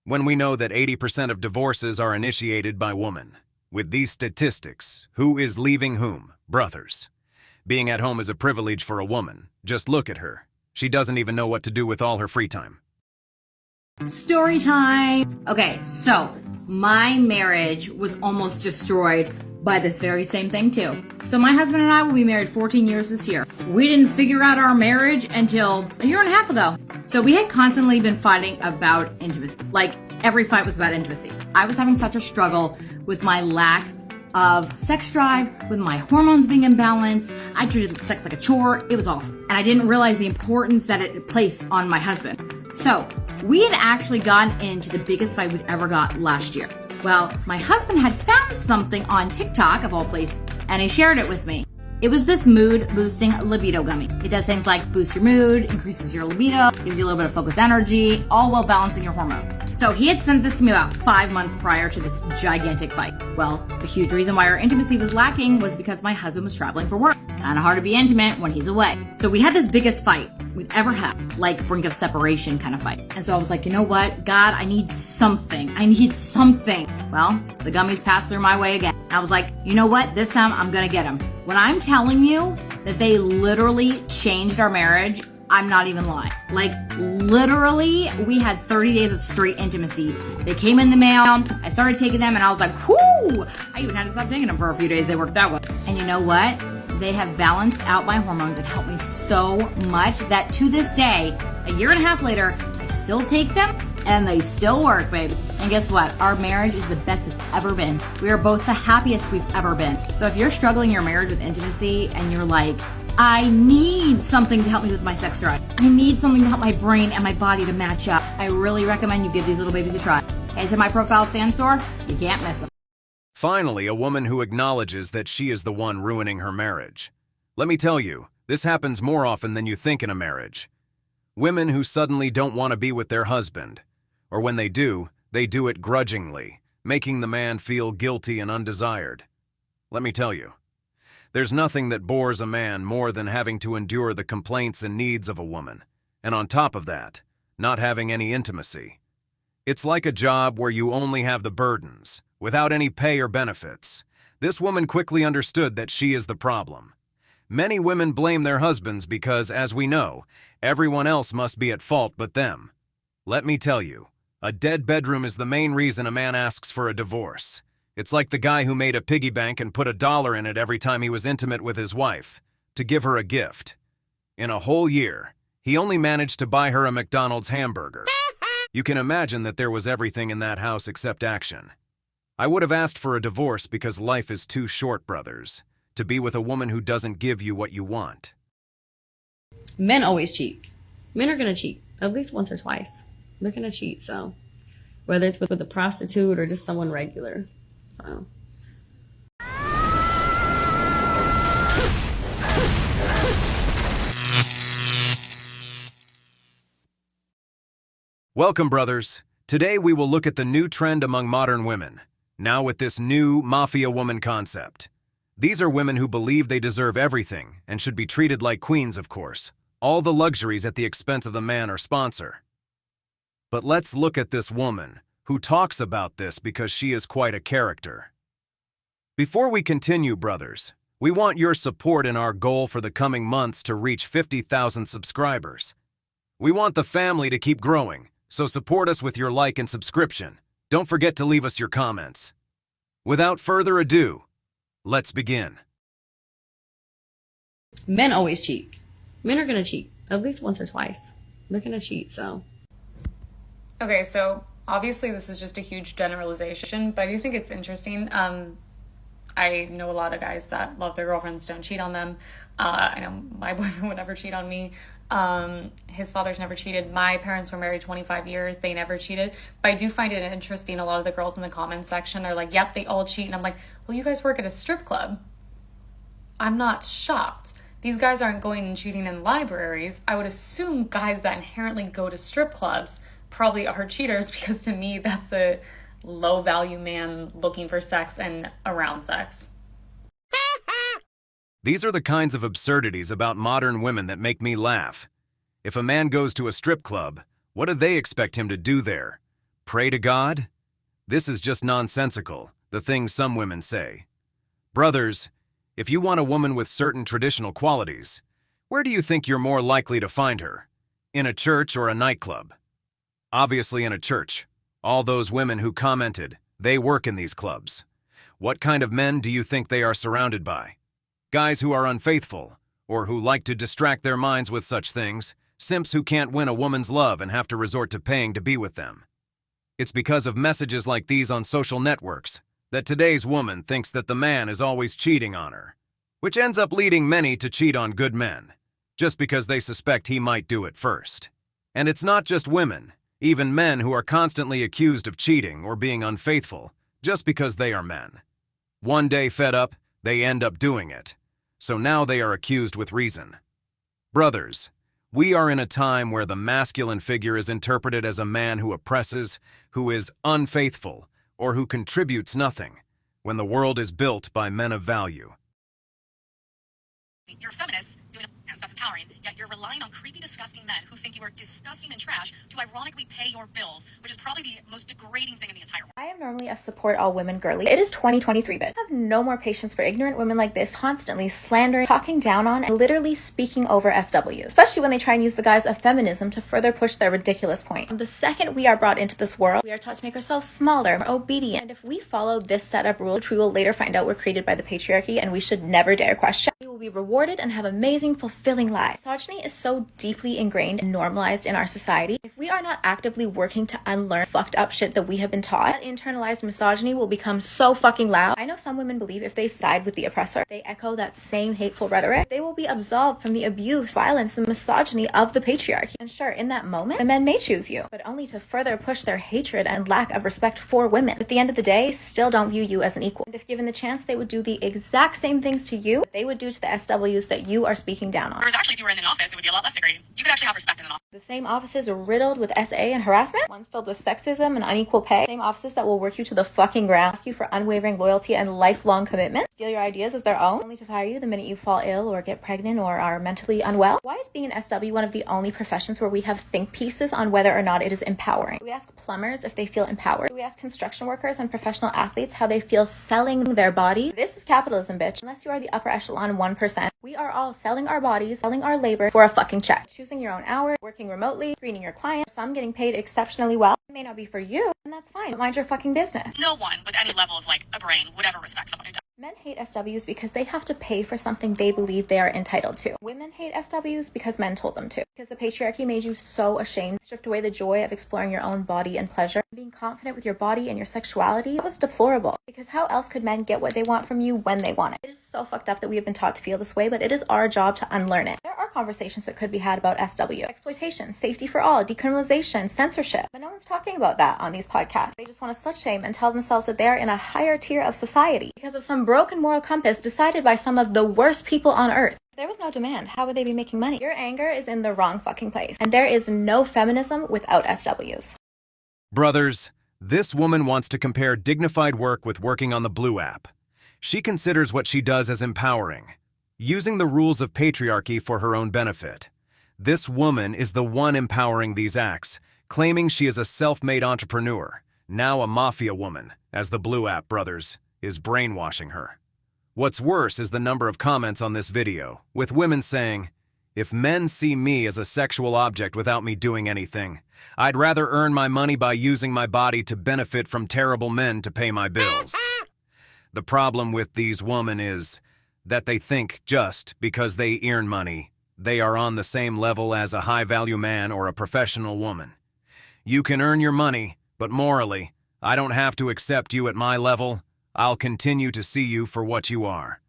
When we know that 80% of divorces are initiated by women. With these statistics, who is leaving whom, brothers? Being at home is a privilege for a woman. Just look at her. She doesn't even know what to do with all her free time. Story time. Okay, so my marriage was almost destroyed by this very same thing too. So my husband and I will be married 14 years this year. We didn't figure out our marriage until a year and a half ago. So we had constantly been fighting about intimacy. Like every fight was about intimacy. I was having such a struggle with my lack of sex drive, with my hormones being imbalanced. I treated sex like a chore. It was awful. And I didn't realize the importance that it placed on my husband. So we had actually gotten into the biggest fight we'd ever got last year. Well, my husband had found something on TikTok, of all places, and he shared it with me. It was this mood-boosting libido gummy. It does things like boost your mood, increases your libido, gives you a little bit of focused energy, all while balancing your hormones. So he had sent this to me about 5 months prior to this gigantic fight. Well, the huge reason why our intimacy was lacking was because my husband was traveling for work. Kind of hard to be intimate when he's away. So we had this biggest fight we've ever had, like brink of separation kind of fight. And so I was like, you know what? God, I need something. I need something. Well, the gummies passed through my way again. I was like, you know what? This time I'm gonna get them. When I'm telling you that they literally changed our marriage, I'm not even lying. Like, literally, we had 30 days of straight intimacy. They came in the mail, I started taking them, and I was like, whoo! I even had to stop taking them for a few days. They worked that way. And you know what? They have balanced out my hormones and helped me so much that to this day, a year and a half later, I still take them, and they still work, baby. And guess what? Our marriage is the best it's ever been. We are both the happiest we've ever been. So if you're struggling in your marriage with intimacy and you're like, I need something to help me with my sex drive. I need something to help my brain and my body to match up. I really recommend you give these little babies a try. Head to my profile stand store. You can't miss them. Finally, a woman who acknowledges that she is the one ruining her marriage. Let me tell you, this happens more often than you think in a marriage. Women who suddenly don't want to be with their husband, or when they do it grudgingly, making the man feel guilty and undesired. Let me tell you, there's nothing that bores a man more than having to endure the complaints and needs of a woman, and on top of that, not having any intimacy. It's like a job where you only have the burdens, without any pay or benefits. This woman quickly understood that she is the problem. Many women blame their husbands because, as we know, everyone else must be at fault but them. Let me tell you, a dead bedroom is the main reason a man asks for a divorce. It's like the guy who made a piggy bank and put $1 in it every time he was intimate with his wife, to give her a gift. In a whole year, he only managed to buy her a McDonald's hamburger. You can imagine that there was everything in that house except action. I would have asked for a divorce because life is too short, brothers, to be with a woman who doesn't give you what you want. Men always cheat. Men are gonna cheat at least once or twice. They're gonna cheat, so whether it's with a prostitute or just someone regular. So Welcome, brothers. Today we will look at the new trend among modern women, now with this new mafia woman concept. These are women who believe they deserve everything and should be treated like queens, of course. All the luxuries at the expense of the man or sponsor. But let's look at this woman who talks about this because she is quite a character. Before we continue, brothers, we want your support in our goal for the coming months to reach 50,000 subscribers. We want the family to keep growing, so support us with your like and subscription. Don't forget to leave us your comments. Without further ado, let's begin. men always cheat. Men are gonna cheat at least once or twice. they're gonna cheat. So Okay, so obviously this is just a huge generalization, but I do think it's interesting. I know a lot of guys that love their girlfriends, don't cheat on them. I know my boyfriend would never cheat on me. His father's never cheated. My parents were married 25 years. They never cheated. But I do find it interesting. A lot of the girls in the comments section are like, yep, they all cheat. And I'm like, well, you guys work at a strip club. I'm not shocked. These guys aren't going and cheating in libraries. I would assume guys that inherently go to strip clubs probably are cheaters, because to me, that's a low value man looking for sex and around sex. These are the kinds of absurdities about modern women that make me laugh. If a man goes to a strip club, what do they expect him to do there? Pray to God? This is just nonsensical, the things some women say. Brothers, if you want a woman with certain traditional qualities, where do you think you're more likely to find her? In a church or a nightclub? Obviously in a church. All those women who commented, they work in these clubs. What kind of men do you think they are surrounded by? Guys who are unfaithful, or who like to distract their minds with such things, simps who can't win a woman's love and have to resort to paying to be with them. It's because of messages like these on social networks that today's woman thinks that the man is always cheating on her, which ends up leading many to cheat on good men, just because they suspect he might do it first. And it's not just women. Even men who are constantly accused of cheating or being unfaithful just because they are men. One day fed up, they end up doing it. So now they are accused with reason. Brothers, we are in a time where the masculine figure is interpreted as a man who oppresses, who is unfaithful, or who contributes nothing, when the world is built by men of value. You're a feminist doing that's empowering, yet you're relying on creepy, disgusting men who think you are disgusting and trash to ironically pay your bills, which is probably the most degrading thing in the entire world. I am normally a support all women girly. It is 2023, bitch. I have no more patience for ignorant women like this constantly slandering, talking down on, and literally speaking over SWs, especially when they try and use the guise of feminism to further push their ridiculous point. The second we are brought into this world, we are taught to make ourselves smaller, more obedient, and if we follow this set of rules, which we will later find out were created by the patriarchy and we should never dare question, we will be rewarded and have amazing, fulfilling lives. Misogyny is so deeply ingrained and normalized in our society. If we are not actively working to unlearn fucked up shit that we have been taught, that internalized misogyny will become so fucking loud. I know some women believe if they side with the oppressor, they echo that same hateful rhetoric, they will be absolved from the abuse, violence, and misogyny of the patriarchy. And sure, in that moment, the men may choose you, but only to further push their hatred and lack of respect for women. At the end of the day, still don't view you as an equal. And if given the chance, they would do the exact same things to you they would do to the SWs that you are speaking down on. Whereas actually, if you were in an office, it would be a lot less degrading. You could actually have respect in an office. The same offices are riddled with SA and harassment, ones filled with sexism and unequal pay, same offices that will work you to the fucking ground, ask you for unwavering loyalty and lifelong commitment, steal your ideas as their own, only to fire you the minute you fall ill or get pregnant or are mentally unwell. Why is being an SW one of the only professions where we have think pieces on whether or not it is empowering? Do we ask plumbers if they feel empowered? Do we ask construction workers and professional athletes how they feel selling their body? This is capitalism, bitch. Unless you are the upper echelon 1%, we are all selling our bodies, selling our labor for a fucking check. Choosing your own hours, working remotely, screening your clients, some getting paid exceptionally well. It may not be for you, and that's fine, but mind your fucking business. No one with any level of a brain would ever respect someone who does. Men hate SWs because they have to pay for something they believe they are entitled to. Women hate SWs because men told them to. Because the patriarchy made you so ashamed, stripped away the joy of exploring your own body and pleasure. Being confident with your body and your sexuality, that was deplorable. Because how else could men get what they want from you when they want it? It is so fucked up that we have been taught to feel this way, but it is our job to unlearn it. There are conversations that could be had about SW. Exploitation, safety for all, decriminalization, censorship. But no one's talking about that on these podcasts. They just want to slut shame and tell themselves that they're in a higher tier of society because of some broken moral compass decided by some of the worst people on earth. If there was no demand, how would they be making money? Your anger is in the wrong fucking place. And there is no feminism without SWs. Brothers, this woman wants to compare dignified work with working on the Blue app. She considers what she does as empowering, using the rules of patriarchy for her own benefit. This woman is the one empowering these acts, claiming she is a self-made entrepreneur, now a mafia woman, as the Blue app brothers is brainwashing her. What's worse is the number of comments on this video, with women saying, "If men see me as a sexual object without me doing anything, I'd rather earn my money by using my body to benefit from terrible men to pay my bills." The problem with these women is that they think just because they earn money, they are on the same level as a high-value man or a professional woman. You can earn your money, but morally, I don't have to accept you at my level. I'll continue to see you for what you are.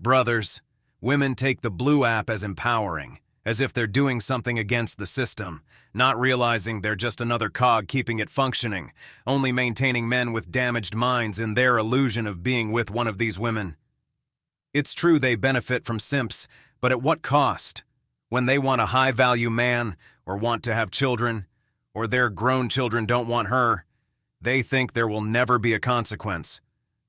Brothers, women take the Blue app as empowering, as if they're doing something against the system, not realizing they're just another cog keeping it functioning, only maintaining men with damaged minds in their illusion of being with one of these women. It's true they benefit from simps, but at what cost? When they want a high-value man, or want to have children, or their grown children don't want her, they think there will never be a consequence.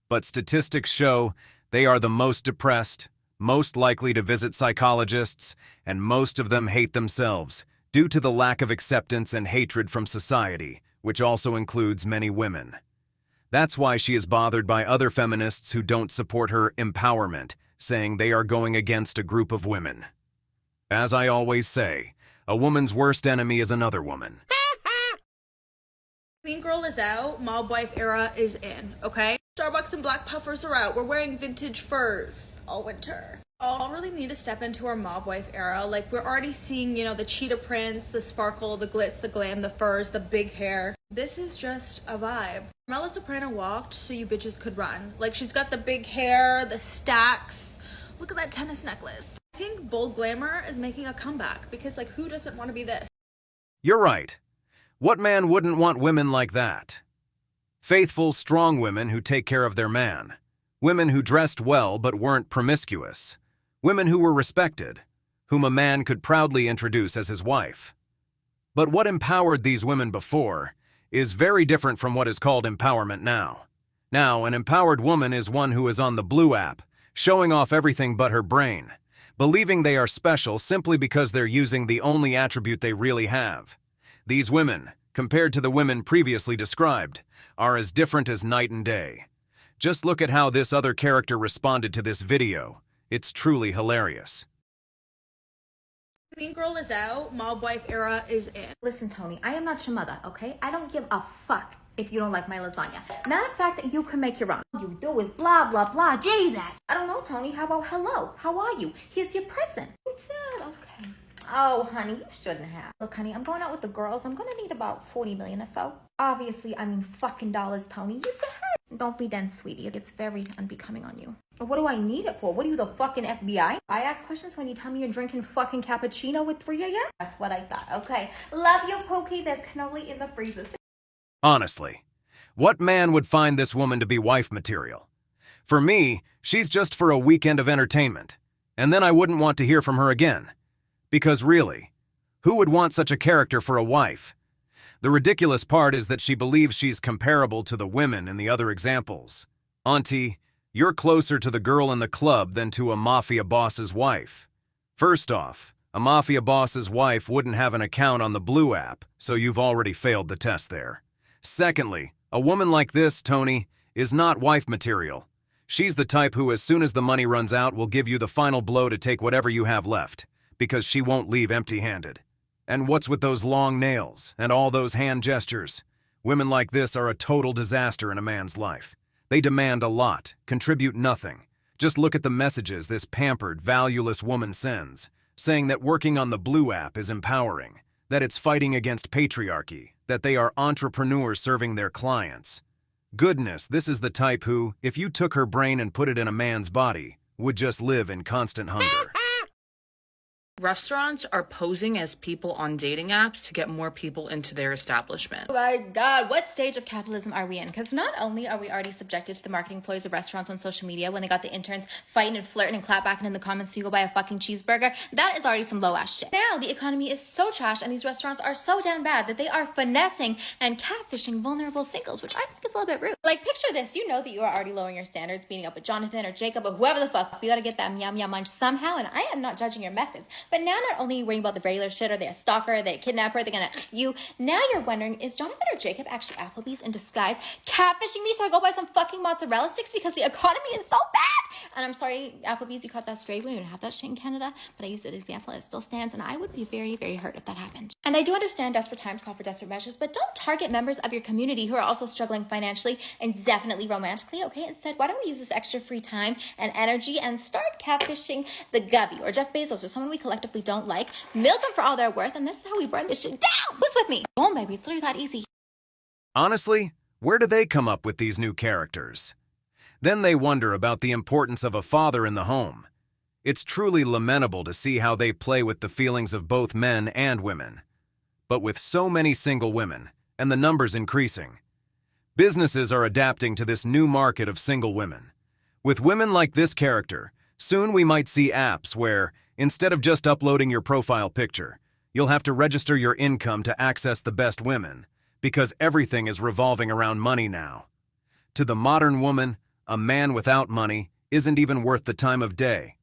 But statistics show they are the most depressed, most likely to visit psychologists, and most of them hate themselves, due to the lack of acceptance and hatred from society, which also includes many women. That's why she is bothered by other feminists who don't support her empowerment, saying they are going against a group of women. As I always say, a woman's worst enemy is another woman. Clean girl is out, mob wife era is in, okay? Starbucks and black puffers are out. We're wearing vintage furs all winter. All really need to step into our mob wife era. Like, we're already seeing, the cheetah prints, the sparkle, the glitz, the glam, the furs, the big hair. This is just a vibe. Carmela Soprano walked so you bitches could run. Like, she's got the big hair, the stacks. Look at that tennis necklace. I think bold glamour is making a comeback because, who doesn't want to be this? You're right. What man wouldn't want women like that? Faithful, strong women who take care of their man. Women who dressed well but weren't promiscuous. Women who were respected, whom a man could proudly introduce as his wife. But what empowered these women before is very different from what is called empowerment now. Now, an empowered woman is one who is on the Blue app, showing off everything but her brain, believing they are special simply because they're using the only attribute they really have. These women, compared to the women previously described, are as different as night and day. Just look at how this other character responded to this video. It's truly hilarious. Clean girl is out, mob wife era is in. Listen, Tony, I am not your mother, okay? I don't give a fuck if you don't like my lasagna. Matter of fact, you can make your own. All you do is blah, blah, blah. Jesus. I don't know, Tony. How about hello? How are you? Here's your present. What's that? Okay. Oh, honey, you shouldn't have. Look, honey, I'm going out with the girls. I'm going to need about 40 million or so. Obviously, fucking dollars, Tony. Use your head. Don't be dense, sweetie. It's very unbecoming on you. But what do I need it for? What are you, the fucking FBI? I ask questions when you tell me you're drinking fucking cappuccino with 3 a.m.? That's what I thought. Okay. Love you, Pokey. There's cannoli in the freezer. Honestly, what man would find this woman to be wife material? For me, she's just for a weekend of entertainment, and then I wouldn't want to hear from her again. Because really, who would want such a character for a wife? The ridiculous part is that she believes she's comparable to the women in the other examples. Auntie, you're closer to the girl in the club than to a mafia boss's wife. First off, a mafia boss's wife wouldn't have an account on the Blue app, so you've already failed the test there. Secondly, a woman like this, Tony, is not wife material. She's the type who, as soon as the money runs out, will give you the final blow to take whatever you have left, because she won't leave empty-handed. And what's with those long nails and all those hand gestures? Women like this are a total disaster in a man's life. They demand a lot, contribute nothing. Just look at the messages this pampered, valueless woman sends, saying that working on the Blue app is empowering, that it's fighting against patriarchy, that they are entrepreneurs serving their clients. Goodness, this is the type who, if you took her brain and put it in a man's body, would just live in constant hunger. Restaurants are posing as people on dating apps to get more people into their establishment. Oh my God, what stage of capitalism are we in? Because not only are we already subjected to the marketing ploys of restaurants on social media when they got the interns fighting and flirting and clapbacking in the comments so you go buy a fucking cheeseburger, that is already some low-ass shit. Now, the economy is so trash and these restaurants are so damn bad that they are finessing and catfishing vulnerable singles, which I think is a little bit rude. Like, picture this. You know that you are already lowering your standards, meeting up with Jonathan or Jacob or whoever the fuck. You gotta get that meow meow munch somehow, and I am not judging your methods. But now not only are you worrying about the regular shit, are they a stalker, are they a kidnapper, they're gonna you. Now you're wondering, is Jonathan or Jacob actually Applebee's in disguise catfishing me so I go buy some fucking mozzarella sticks because the economy is so bad? And I'm sorry, Applebee's, you caught that stray. We don't even have that shit in Canada, but I used it as an example. It still stands, and I would be very, very hurt if that happened. And I do understand desperate times call for desperate measures, but don't target members of your community who are also struggling financially and definitely romantically, okay? Instead, why don't we use this extra free time and energy and start catfishing the Gubby or Jeff Bezos or someone we collectively don't like, milk them for all they're worth, and this is how we burn this shit down. Who's with me? Boom, baby. It's literally that easy. Honestly, where do they come up with these new characters? Then they wonder about the importance of a father in the home. It's truly lamentable to see how they play with the feelings of both men and women. But with so many single women, and the numbers increasing, businesses are adapting to this new market of single women. With women like this character, soon we might see apps where, instead of just uploading your profile picture, you'll have to register your income to access the best women, because everything is revolving around money now. To the modern woman, a man without money isn't even worth the time of day.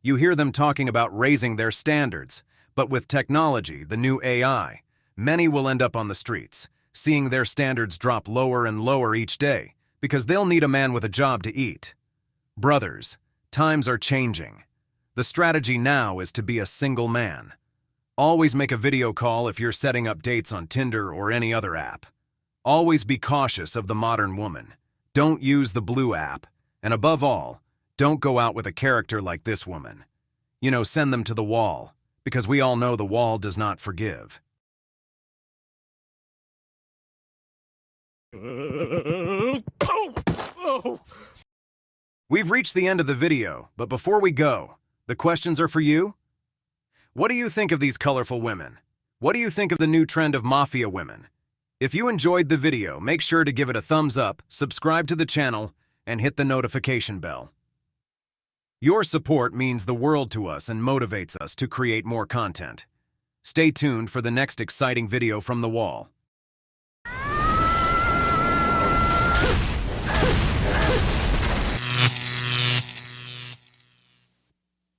You hear them talking about raising their standards, but with technology, the new AI, many will end up on the streets, seeing their standards drop lower and lower each day, because they'll need a man with a job to eat. Brothers, times are changing. The strategy now is to be a single man. Always make a video call if you're setting up dates on Tinder or any other app. Always be cautious of the modern woman. Don't use the blue app. And above all, don't go out with a character like this woman. Send them to the wall, because we all know the wall does not forgive. We've reached the end of the video, but before we go, the questions are for you. What do you think of these colorful women? What do you think of the new trend of mafia women? If you enjoyed the video, make sure to give it a thumbs up, subscribe to the channel, and hit the notification bell. Your support means the world to us and motivates us to create more content. Stay tuned for the next exciting video from the wall.